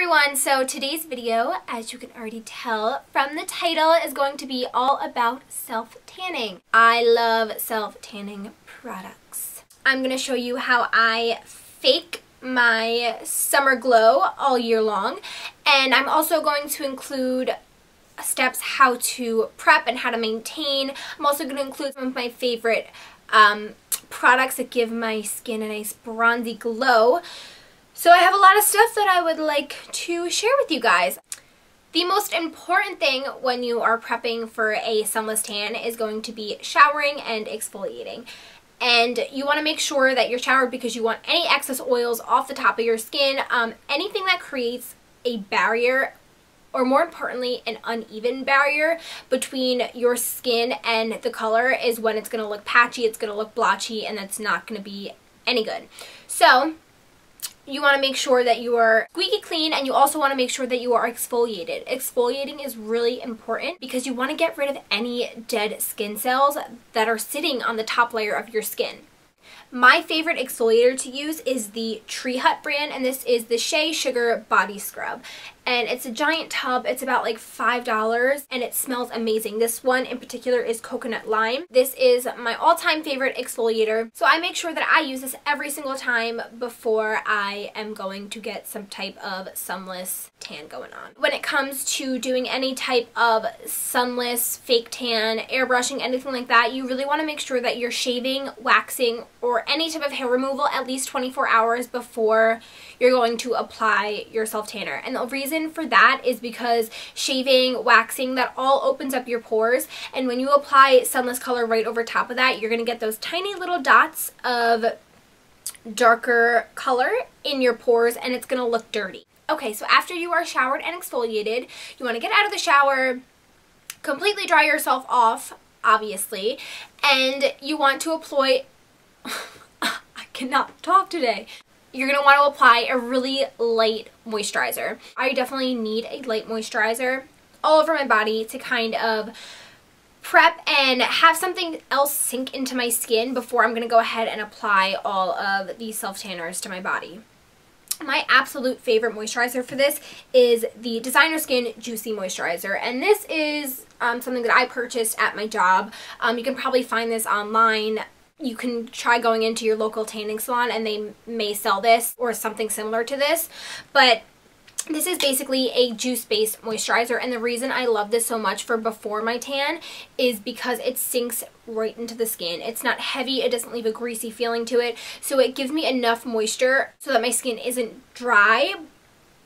everyone, so today's video, as you can already tell from the title, is going to be all about self-tanning. I love self-tanning products. I'm going to show you how I fake my summer glow all year long, and I'm also going to include steps how to prep and how to maintain. I'm also going to include some of my favorite products that give my skin a nice bronzy glow. So I have a lot of stuff that I would like to share with you guys. The most important thing when you are prepping for a sunless tan is going to be showering and exfoliating. And you want to make sure that you're showered because you want any excess oils off the top of your skin. Anything that creates a barrier, or more importantly, an uneven barrier between your skin and the color, is when it's going to look patchy, it's going to look blotchy, and that's not going to be any good. So you want to make sure that you are squeaky clean, and you also want to make sure that you are exfoliated. Exfoliating is really important because you want to get rid of any dead skin cells that are sitting on the top layer of your skin. My favorite exfoliator to use is the Tree Hut brand, and this is the Shea Sugar Body Scrub. And it's a giant tub. It's about like $5, and it smells amazing. This one in particular is coconut lime. This is my all-time favorite exfoliator. So I make sure that I use this every single time before I am going to get some type of sunless tan going on. When it comes to doing any type of sunless, fake tan, airbrushing, anything like that, you really want to make sure that you're shaving, waxing, or any type of hair removal at least 24 hours before you're going to apply your self-tanner. And the reason for that is because shaving, waxing, that all opens up your pores, and when you apply sunless color right over top of that, you're going to get those tiny little dots of darker color in your pores, and it's going to look dirty. Okay, so after you are showered and exfoliated, you want to get out of the shower, completely dry yourself off, obviously, and you want to apply I cannot talk today. You're going to want to apply a really light moisturizer. I definitely need a light moisturizer all over my body to kind of prep and have something else sink into my skin before I'm going to go ahead and apply all of these self-tanners to my body. My absolute favorite moisturizer for this is the Designer Skin Juicy Moisturizer, and this is something that I purchased at my job. You can probably find this online. You can try going into your local tanning salon and they may sell this or something similar to this, but this is basically a juice-based moisturizer, and the reason I love this so much for before my tan is because it sinks right into the skin. It's not heavy, it doesn't leave a greasy feeling to it, so it gives me enough moisture so that my skin isn't dry,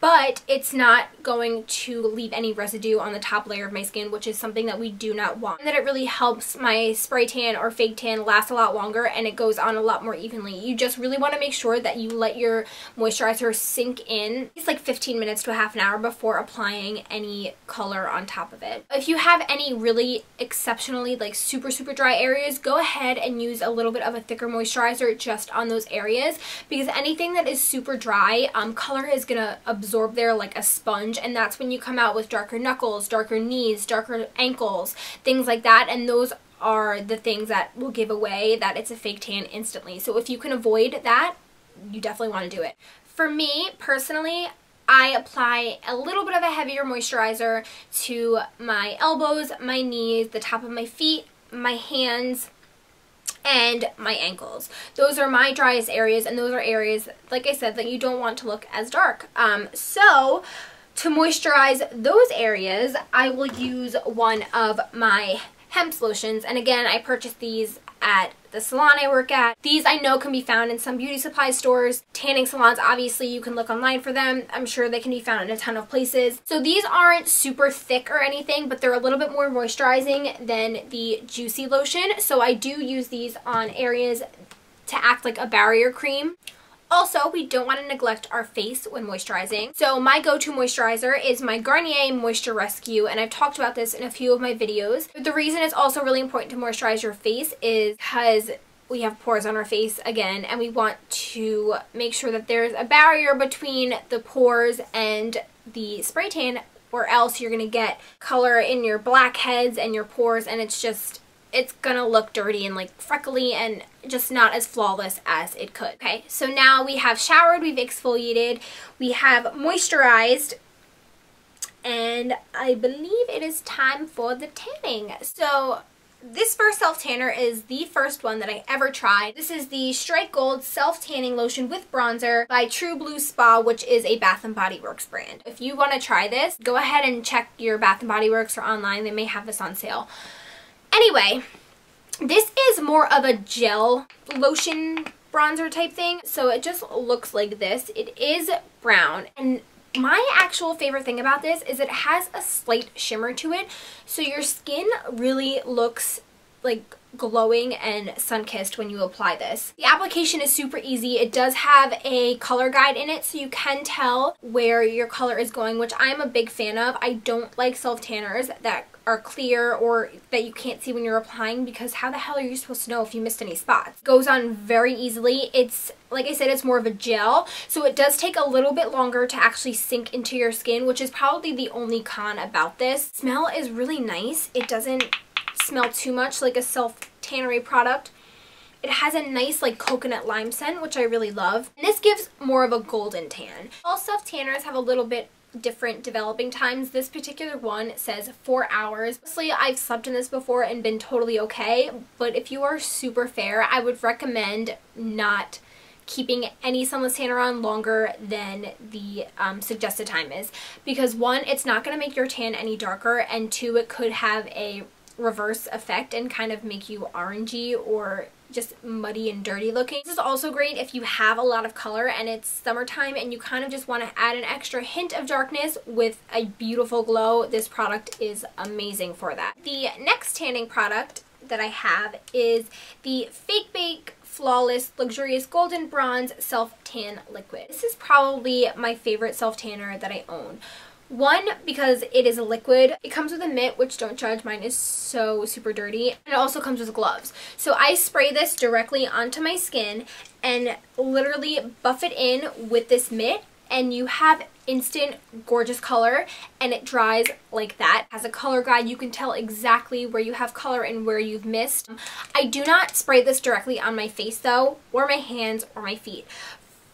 but it's not going to leave any residue on the top layer of my skin, which is something that we do not want. And that it really helps my spray tan or fake tan last a lot longer, and it goes on a lot more evenly. You just really want to make sure that you let your moisturizer sink in. It's like 15 minutes to a half an hour before applying any color on top of it. If you have any really exceptionally like super dry areas, go ahead and use a little bit of a thicker moisturizer just on those areas, because anything that is super dry, color is gonna absorb there like a sponge, and that's when you come out with darker knuckles, darker knees, darker ankles, things like that, and those are the things that will give away that it's a fake tan instantly. So if you can avoid that, you definitely want to do it. For me personally, I apply a little bit of a heavier moisturizer to my elbows, my knees, the top of my feet, my hands, and my ankles. Those are my driest areas, and those are areas, like I said, that you don't want to look as dark. So to moisturize those areas, I will use one of my Hempz lotions, and again, I purchased these at the salon I work at. These I know can be found in some beauty supply stores. Tanning salons, obviously, you can look online for them. I'm sure they can be found in a ton of places. So these aren't super thick or anything, but they're a little bit more moisturizing than the Juicy lotion. So I do use these on areas to act like a barrier cream. Also, we don't want to neglect our face when moisturizing. So my go-to moisturizer is my Garnier Moisture Rescue, and I've talked about this in a few of my videos. But the reason it's also really important to moisturize your face is because we have pores on our face again, and we want to make sure that there's a barrier between the pores and the spray tan, or else you're going to get color in your blackheads and your pores, and it's just it's gonna look dirty and like freckly and just not as flawless as it could. Okay, so now we have showered, we've exfoliated, we have moisturized, and I believe it is time for the tanning. So this first self-tanner is the first one that I ever tried. This is the Strike Gold Self-Tanning Lotion with Bronzer by True Blue Spa, which is a Bath & Body Works brand. If you want to try this, go ahead and check your Bath & Body Works or online. They may have this on sale. Anyway, this is more of a gel lotion bronzer type thing, so it just looks like this. It is brown, and my actual favorite thing about this is it has a slight shimmer to it, so your skin really looks like glowing and sun-kissed when you apply this. The application is super easy. It does have a color guide in it, so you can tell where your color is going, which I'm a big fan of. I don't like self-tanners that are clear or that you can't see when you're applying, because how the hell are you supposed to know if you missed any spots? It goes on very easily. It's, like I said, it's more of a gel, so it does take a little bit longer to actually sink into your skin, which is probably the only con about this. Smell is really nice. It doesn't smell too much like a self-tannery product. It has a nice like coconut lime scent, which I really love. And this gives more of a golden tan. All self-tanners have a little bit different developing times. This particular one says 4 hours. Honestly, I've slept in this before and been totally okay, but if you are super fair, I would recommend not keeping any sunless tanner on longer than the suggested time is, because one, it's not going to make your tan any darker, and two, it could have a reverse effect and kind of make you orangey or just muddy and dirty looking. This is also great if you have a lot of color and it's summertime and you kind of just want to add an extra hint of darkness with a beautiful glow. This product is amazing for that. The next tanning product that I have is the Fake Bake Flawless Luxurious Golden Bronze Self Tan Liquid. This is probably my favorite self tanner that I own. One, because it is a liquid. It comes with a mitt, which don't judge, mine is so super dirty. And it also comes with gloves. So I spray this directly onto my skin and literally buff it in with this mitt, and you have instant gorgeous color, and it dries like that. As a color guide, you can tell exactly where you have color and where you've missed. I do not spray this directly on my face though, or my hands or my feet.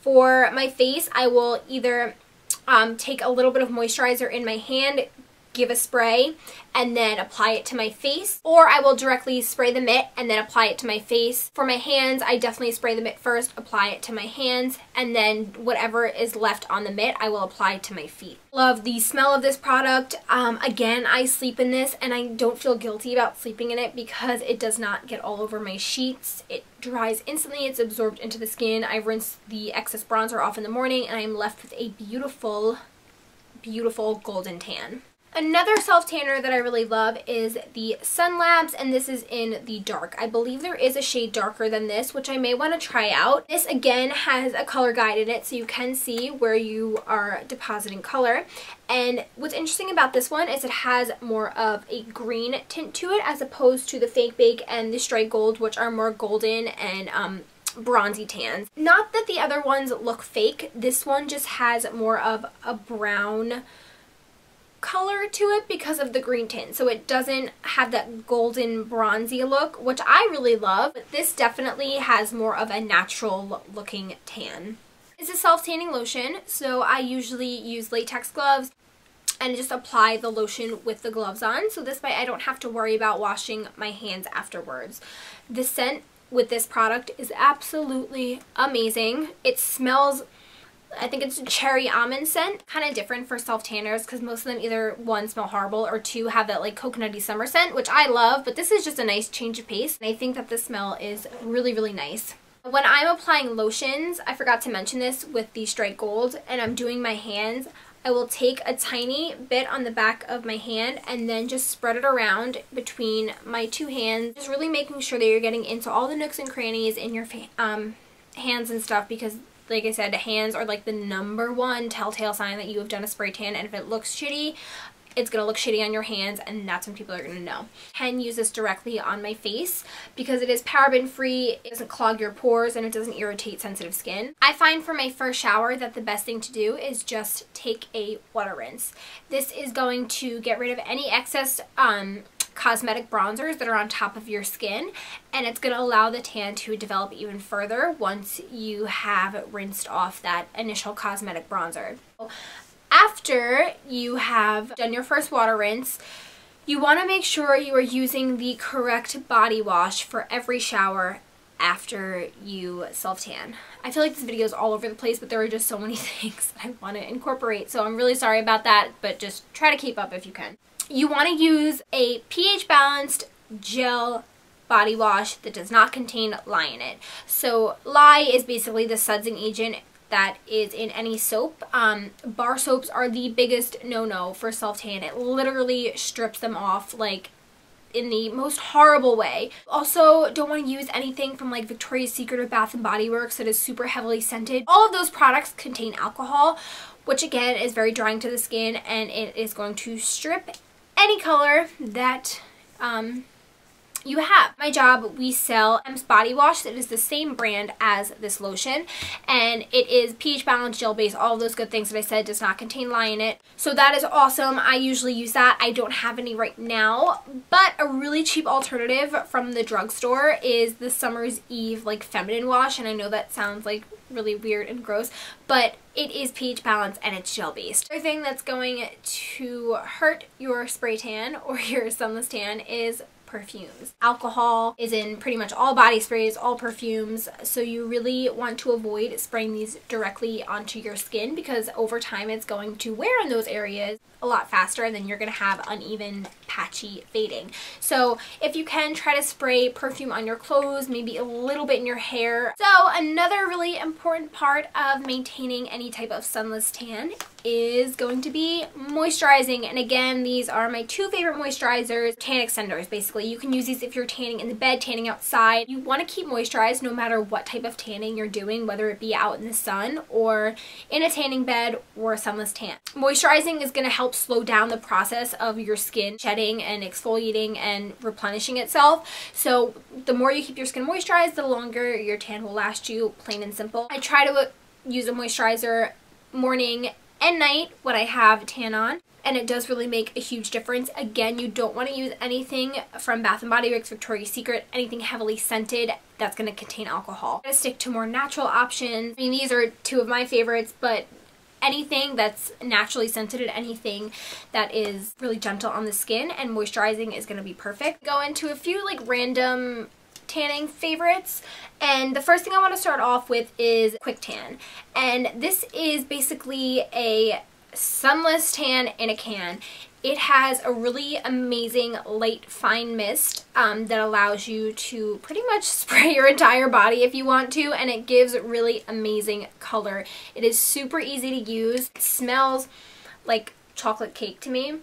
For my face, I will either take a little bit of moisturizer in my hand, give a spray, and then apply it to my face, or I will directly spray the mitt and then apply it to my face. For my hands, I definitely spray the mitt first, apply it to my hands, and then whatever is left on the mitt, I will apply to my feet. Love the smell of this product. Again, I sleep in this and I don't feel guilty about sleeping in it because it does not get all over my sheets. It dries instantly, it's absorbed into the skin. I rinse the excess bronzer off in the morning and I'm left with a beautiful, beautiful golden tan. Another self-tanner that I really love is the Sunless, and this is in the dark. I believe there is a shade darker than this, which I may want to try out. This again has a color guide in it, so you can see where you are depositing color. And what's interesting about this one is it has more of a green tint to it as opposed to the Fake Bake and the Strike Gold, which are more golden and bronzy tans. Not that the other ones look fake. This one just has more of a brown color to it because of the green tint, so it doesn't have that golden bronzy look, which I really love, but this definitely has more of a natural looking tan. It's a self-tanning lotion, so I usually use latex gloves and just apply the lotion with the gloves on, so this way I don't have to worry about washing my hands afterwards. The scent with this product is absolutely amazing. It smells, I think it's a cherry almond scent, kind of different for self-tanners because most of them either one, smell horrible, or two, have that like coconutty summer scent, which I love, but this is just a nice change of pace, and I think that the smell is really, really nice. When I'm applying lotions, I forgot to mention this with the Strike Gold, and I'm doing my hands, I will take a tiny bit on the back of my hand and then just spread it around between my two hands, just really making sure that you're getting into all the nooks and crannies in your hands and stuff, because like I said, hands are like the #1 telltale sign that you have done a spray tan, and if it looks shitty, it's going to look shitty on your hands, and that's when people are going to know. I can use this directly on my face because it is paraben free, it doesn't clog your pores, and it doesn't irritate sensitive skin. I find for my first shower that the best thing to do is just take a water rinse. This is going to get rid of any excess cosmetic bronzers that are on top of your skin, and it's going to allow the tan to develop even further once you have rinsed off that initial cosmetic bronzer. After you have done your first water rinse, you want to make sure you are using the correct body wash for every shower after you self-tan. I feel like this video is all over the place, but there are just so many things that I want to incorporate, so I'm really sorry about that, but just try to keep up if you can. You want to use a pH balanced gel body wash that does not contain lye in it. So lye is basically the sudsing agent that is in any soap. Bar soaps are the biggest no-no for self-tan. It literally strips them off like in the most horrible way. Also, don't want to use anything from like Victoria's Secret or Bath & Body Works that is super heavily scented. All of those products contain alcohol, which again is very drying to the skin, and it is going to strip any color that you have. My job, we sell Hempz body wash that is the same brand as this lotion, and it is pH balanced, gel based, all of those good things that I said, does not contain lye in it. So that is awesome. I usually use that. I don't have any right now, but a really cheap alternative from the drugstore is the Summer's Eve like feminine wash, and I know that sounds like really weird and gross, but it is pH balanced and it's gel based. Another thing that's going to hurt your spray tan or your sunless tan is perfumes. Alcohol is in pretty much all body sprays, all perfumes, so you really want to avoid spraying these directly onto your skin, because over time it's going to wear in those areas a lot faster, and then you're going to have uneven, patchy fading. So if you can, try to spray perfume on your clothes, maybe a little bit in your hair. So another really important part of maintaining any type of sunless tan is going to be moisturizing. And again, these are my two favorite moisturizers, tan extenders basically. You can use these if you're tanning in the bed, tanning outside. You want to keep moisturized no matter what type of tanning you're doing, whether it be out in the sun or in a tanning bed or a sunless tan. Moisturizing is going to help slow down the process of your skin shedding and exfoliating and replenishing itself. So the more you keep your skin moisturized, the longer your tan will last you, plain and simple. I try to use a moisturizer morning and night when I have tan on, and it does really make a huge difference. Again, you don't want to use anything from Bath & Body Works, Victoria's Secret, anything heavily scented that's going to contain alcohol. I'm going to stick to more natural options. I mean, these are two of my favorites, but anything that's naturally scented and anything that is really gentle on the skin and moisturizing is going to be perfect. Go into a few like random tanning favorites, and the first thing I want to start off with is Quick Tan, and this is basically a sunless tan in a can. It has a really amazing light fine mist that allows you to pretty much spray your entire body if you want to, and it gives really amazing color. It is super easy to use. It smells like chocolate cake to me.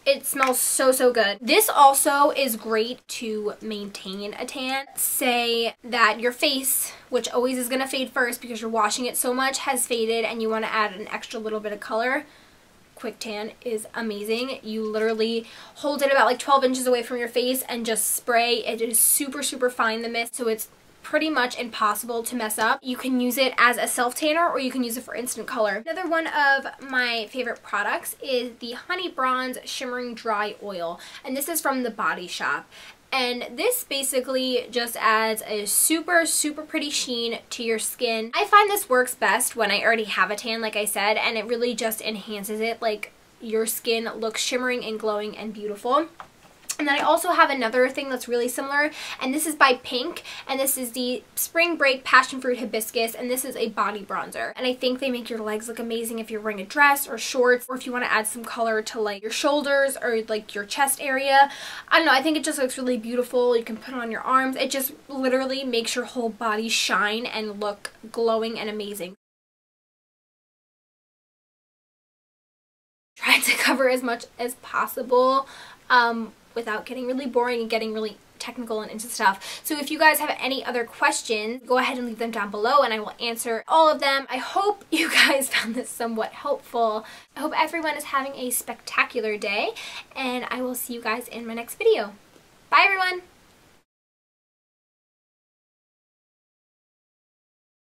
It smells so good. This also is great to maintain a tan. Say that your face, which always is going to fade first because you're washing it so much, has faded and you want to add an extra little bit of color. Quick Tan is amazing. You literally hold it about like 12 inches away from your face and just spray. It is super fine, the mist, so it's pretty much impossible to mess up. You can use it as a self-tanner or you can use it for instant color. Another one of my favorite products is the Honey Bronze Shimmering Dry Oil, and this is from The Body Shop. And this basically just adds a super pretty sheen to your skin. I find this works best when I already have a tan, like I said, and it really just enhances it. Like, your skin looks shimmering and glowing and beautiful. And then I also have another thing that's really similar, and this is by Pink, and this is the Spring Break Passion Fruit Hibiscus, and this is a body bronzer. And I think they make your legs look amazing if you're wearing a dress or shorts, or if you want to add some color to like your shoulders or like your chest area. I don't know, I think it just looks really beautiful. You can put it on your arms. It just literally makes your whole body shine and look glowing and amazing. Try to cover as much as possible without getting really boring and getting really technical and into stuff. So if you guys have any other questions, go ahead and leave them down below and I will answer all of them. I hope you guys found this somewhat helpful. I hope everyone is having a spectacular day, and I will see you guys in my next video. Bye everyone!